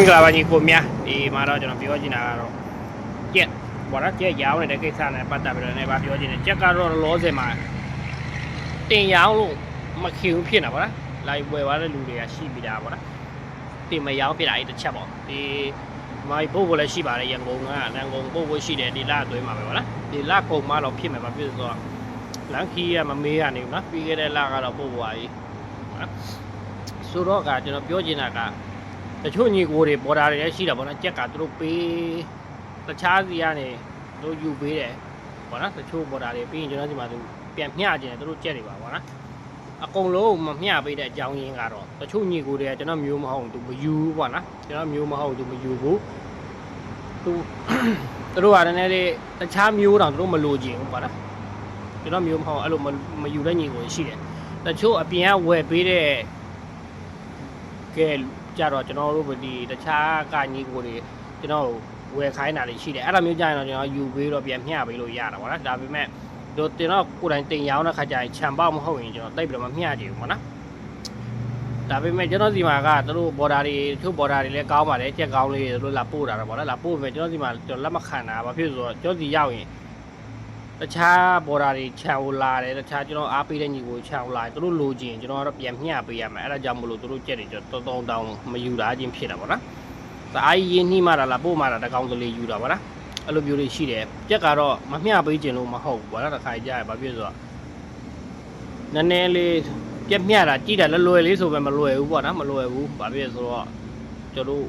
ကလာပါညီကိုများဒီမှာတော့ကျွန်တော်ပြောချင်တာကတော့ကြက်ဘောလားကြက်ရောင်းနေတဲ့ကိစ္စနဲ့ပတ်သက်ပြီးတော့လည်းပြောချင်တယ်ကြက်ကတော့လောဆယ်မှာတင်ရောင်းလို့မခင်ဘူးဖြစ်နေတာဗောလားလိုက်ဝယ်သွားတဲ့လူတွေကရှိပြီးတာဗောလားတင်မရောင်းဖြစ်တာအဲ့တစ်ချက်ပေါ့ဒီမိုင်ပို့ဖို့လည်းရှိပါတယ်ရန်ကုန်ကရန်ကုန်ပို့ဖို့ရှိတယ်ဒီလအတွင်းမှာပဲဗောလားဒီလကုန်မှတော့ဖြစ်မယ်ပါဖြစ်ဆိုတော့လမ်းခီးကမမေးရနေဘူးနော်ပြီးခဲ့တဲ့လကတော့ပို့သွားပြီဆိုတော့ကကျွန်တော်ပြောချင်တာကတချို့ညီကိုတွေပေါ်တာတွေလည်းရှိတာပေါ့နော်ကြက်ကသူတို့ပေးတခြားစီကနေသူတို့ယူပေးတယ်ပေါ့နော်တချို့ပေါ်တာတွေပြီးရင်ကျွန်တော်ဒီမှာသူပြန်မျှကျင်တယ်သူတို့ကြက်တွေပါပေါ့နော်အကုန်လုံးမမျှပေးတဲ့အကြောင်းရင်းကတော့တချို့ညီကိုတွေကကျွန်တော်မျိုးမဟုတ်သူမယူဘူးပေါ့နော်ကျွန်တော်မျိုးမဟုတ်သူမယူဘူးသူတို့ကလည်းလေတခြားမျိုးတောင်သူတို့မလိုချင်ဘူးပေါ့နော်ကျွန်တော်မျိုးမဟုတ်အဲ့လိုမယူတဲ့ညီကိုရှိတယ်တချို့အပြင်ကဝယ်ပေးတဲ့ကဲကြတော့ကျွန်တော်တို့ဒီတခြားကညီကိုတွေကျွန်တော်ဝယ်ခိုင်းတာတွေရှိတယ်အဲ့လိုမျိုးကြရင်တော့ကျွန်တော်ယူပေးတော့ပြန်မျှပေးလို့ရတာပေါ့နော်ဒါပေမဲ့တို့တင်တော့ကိုယ်တိုင်တင်ရောင်းတဲ့ခါကျရင်ခြံပေါက်မဟုတ်ရင်ကျွန်တော်တိတ်ပြီးတော့မမျှကြဘူးပေါ့နော်ဒါပေမဲ့ကျွန်တော်ဒီမှာကတို့ဘော်ဒါတွေသူ့ဘော်ဒါတွေလည်းကောင်းပါတယ်ကြက်ကောင်းလေးတို့လာပို့တာတော့ပေါ့နော်လာပို့ပေမဲ့ကျွန်တော်ဒီမှာကျွန်တော်လက်မခံတာဘာဖြစ်လို့ဆိုတော့ကျွန်တော်ဒီရောက်ရင်တခြားဘော်ဒါတွေခြံကိုလာတယ်တခြားကျွန်တော်အားပေးတဲ့ညီကိုခြံကိုလာတယ်တို့လိုချင်ကျွန်တော်ကတော့ပြန်မျှပေးရမယ်အဲ့ဒါကြောင့်မလို့တို့ကြက်တွေကျွန်တော်တောင်းမယူတာချင်းဖြစ်တာပေါ့နော်ဒါအားရင်းနှီးမှလာပို့မှတကောင်ကလေးယူတာပေါ့နော်အဲ့လိုမျိုးတွေရှိတယ်ကြက်ကတော့မမျှပေးခြင်းလို့မဟုတ်ဘူးပေါ့နော်တစ်ခါကြရဘာဖြစ်ဆိုတော့နည်းနည်းလေးကြက်မျှတာကြည့်တယ်လွယ်လေးဆိုပဲမလွယ်ဘူးပေါ့နော်မလွယ်ဘူးဘာဖြစ်ဆိုတော့ကျွန်တော်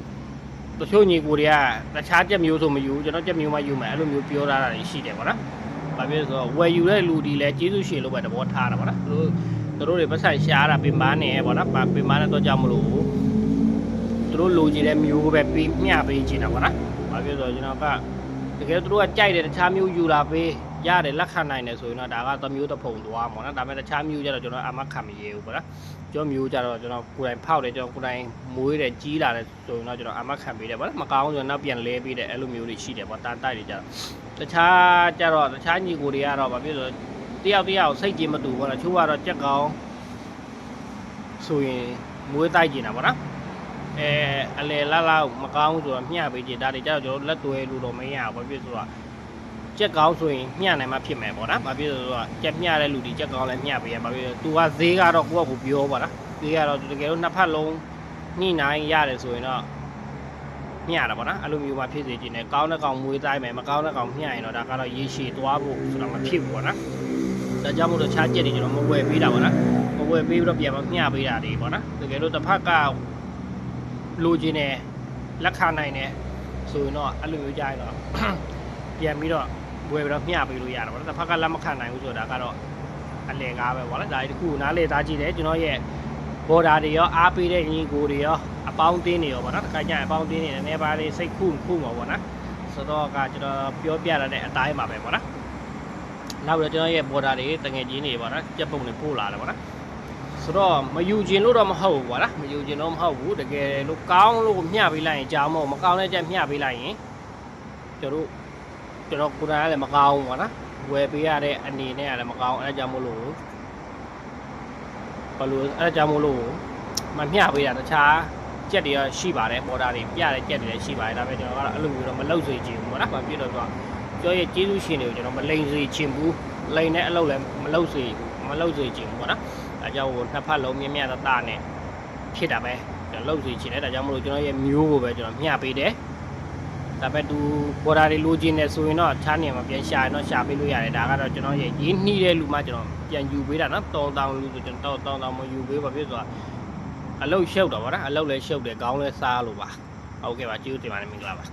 တချို့ညီကိုတွေကတခြားကြက်မျိုးဆိုမယူကျွန်တော်ကြက်မျိုးမှယူမယ်အဲ့လိုမျိုးပြောထားတာရှိတယ်ပေါ့နော်ဘာဖြစ်ဆိုတော့ဝယ်ယူတဲ့လူဒီလဲကျေးဇူးရှင်လို့ပဲသဘောထားတာပေါ့နော်သူတို့တွေပတ်ဆိုင်ရှားတာပင်ပန်းနေပေါ့နော်ပင်ပန်းတဲ့တော့ကြောင့်မလို့သူတို့လိုချင်တဲ့မျိုးပဲပြီးမျှပေးချင်တာပေါ့နော်ဘာဖြစ်ဆိုတော့ကျွန်တော်ကတကယ်သူတို့ကကြိုက်တယ်တခြားမျိုးယူလာပေးရတယ်လက်ခံနိုင်တယ်ဆိုရင်တော့ဒါကသမျိုးတစ်ဖုံသွားပေါ့နော်ဒါပေမဲ့တခြားမျိုးကျတော့ကျွန်တော်အမခံမရဘူးပေါ့နော်ကျွန်တော်မျိုးကျတော့ကျွန်တော်ကိုယ်တိုင်ဖောက်တယ်ကျွန်တော်ကိုယ်တိုင်မွေးတယ်ကြီးလာတယ်ဆိုရင်တော့ကျွန်တော်အမခံပေးတယ်ပေါ့နော်မကောင်းဆိုရင်နောက်ပြန်လဲပေးတယ်အဲ့လိုမျိုးတွေရှိတယ်ပေါ့တန်တိုက်တွေကျတော့တခြားကျတော့တခြားညီကိုတွေကတော့ဘာဖြစ်လို့တယောက်စိတ်ကြီးမတူဘူးပေါ့နော်ချိုးကတော့ကြက်ကောင်းဆိုရင်မွေးတိုက်ကျင်တာပေါ့နော်အလေလာမကောင်းဆိုတော့မျှပေးကြဒါတွေကျတော့ကျွန်တော်လက်သွဲလို့တော့မရဘူးဘာဖြစ်ဆိုတော့ကြက်ကောင်းဆိုရင်မျှနိုင်မှဖြစ်မယ်ပေါ့နော်ဘာဖြစ်ဆိုတော့ကြက်မျှတဲ့လူဒီကြက်ကောင်းလည်းမျှပေးရဘာဖြစ်သူကဈေးကတော့ကိုယ့်ကပြောပါလားဈေးကတော့တကယ်လို့နှစ်ဖက်လုံးညှိနှိုင်းရတယ်ဆိုရင်တော့မျှတာပေါ့နော်အဲ့လိုမျိုးမှဖြစ်စေချင်တယ်ကောင်းတဲ့ကောင်မွေးတိုင်းမယ်မကောင်းတဲ့ကောင်မျှရင်တော့ဒါကတော့ရေရှည်သွားဖို့ဆိုတော့မဖြစ်ဘူးပေါ့နော်ဒါကြောင့်မို့လို့ခြားကြက်တွေကျွန်တော်မဝယ်ပေးတာပေါ့နော်မဝယ်ပေးပြီးတော့ပြန်မမျှပေးတာတွေပေါ့နော်တကယ်လို့တစ်ဖက်ကလိုချင်တယ်လက်ခံနိုင်တယ်ဆိုရင်တော့အဲ့လိုမျိုးကြရင်တော့ပြန်ပြီးတော့ဝယ်ပြီးတော့မျှပေးလို့ရတာပေါ့နော်တစ်ဖက်ကလက်မခံနိုင်ဘူးဆိုတာကတော့အလယ်ကားပဲပေါ့နော်ဒါဒီတစ်ခုနားလေသားကြည့်တယ်ကျွန်တော်ရဲ့ဘော်ဒါတွေရောအားပေးတဲ့ညီကိုတွေရောအပေါင်းအသင်းတွေရောပေါ့နော်တစ်ခါကျရင်အပေါင်းအသင်းတွေနည်းနည်းပါးလေးစိတ်ခုမှာပေါ့နော်ဆိုတော့ကကျွန်တော်ပြောပြရတဲ့အတိုင်းပါပဲပေါ့နော်နောက်ပြီးတော့ကျွန်တော်ရဲ့ဘော်ဒါတွေတငယ်ချင်းတွေပေါ့နော်ကြက်ပုံတွေပို့လာတယ်ပေါ့နော်ဆိုတော့မယူခြင်းလို့တော့မဟုတ်ဘူးပေါ့နော်မယူခြင်းတော့မဟုတ်ဘူးတကယ်လို့ကောင်းလို့မျှပေးလိုက်ရင်ကြောင်းမကောင်းတဲ့ကြက်မျှပေးလိုက်ရင်ကျွန်တော်ကိုယ်တိုင်လည်းမကောင်းဘူးပေါ့နော်ဝယ်ပေးရတဲ့အနေနဲ့ကလည်းမကောင်းအဲကြောင့်မို့လို့ဘာလို့အဲကြောင့်မို့လို့မမျှပေးတာတခြားကြက်တွေရှိပါတယ်ဘော်ဒါတွေပြတဲ့ကြက်တွေလည်းရှိပါတယ်ဒါပေမဲ့ကျွန်တော်ကတော့အဲ့လိုမျိုးတော့မလုပ်စေချင်ဘူးပေါ့နော်ဘာဖြစ်လို့ဆိုတော့ကျော်ရဲ့ကျေးဇူးရှင်တွေကိုကျွန်တော်မလိန်စေချင်ဘူးလိန်တဲ့အလုပ်လည်းမလုပ်စေချင်ဘူးပေါ့နော်အဲကြောင့်နှစ်ဖက်လုံးမြတ်တနဲ့ဖြစ်တာပဲကျွန်တော်လုပ်စေချင်တယ်ဒါကြောင့်မို့လို့ကျွန်တော်ရဲ့မျိုးကိုပဲကျွန်တော်မျှပေးတယ်ဒါပေမဲ့သူဘော်ဒါတွေလိုချင်တယ်ဆိုရင်တော့ခြားနေမှာပြန်ရှာရင်တော့ရှာပေးလို့ရတယ်ဒါကတော့ကျွန်တော်ရဲ့ရင်းနှီးတဲ့လူမှကျွန်တော်ပြန်ယူပေးတာနော်တောင်းလူဆိုကျွန်တော်တောင်းမယူပေးပါဖြစ်ဆိုတာအလုပ်ရှုပ်တော့ဗောနော်အလုပ်လည်းရှုပ်တယ်ခေါင်းလည်းစားလို့ပါဟုတ်ကဲ့ပါကျေးဇူးတင်ပါတယ်မင်္ဂလာပါ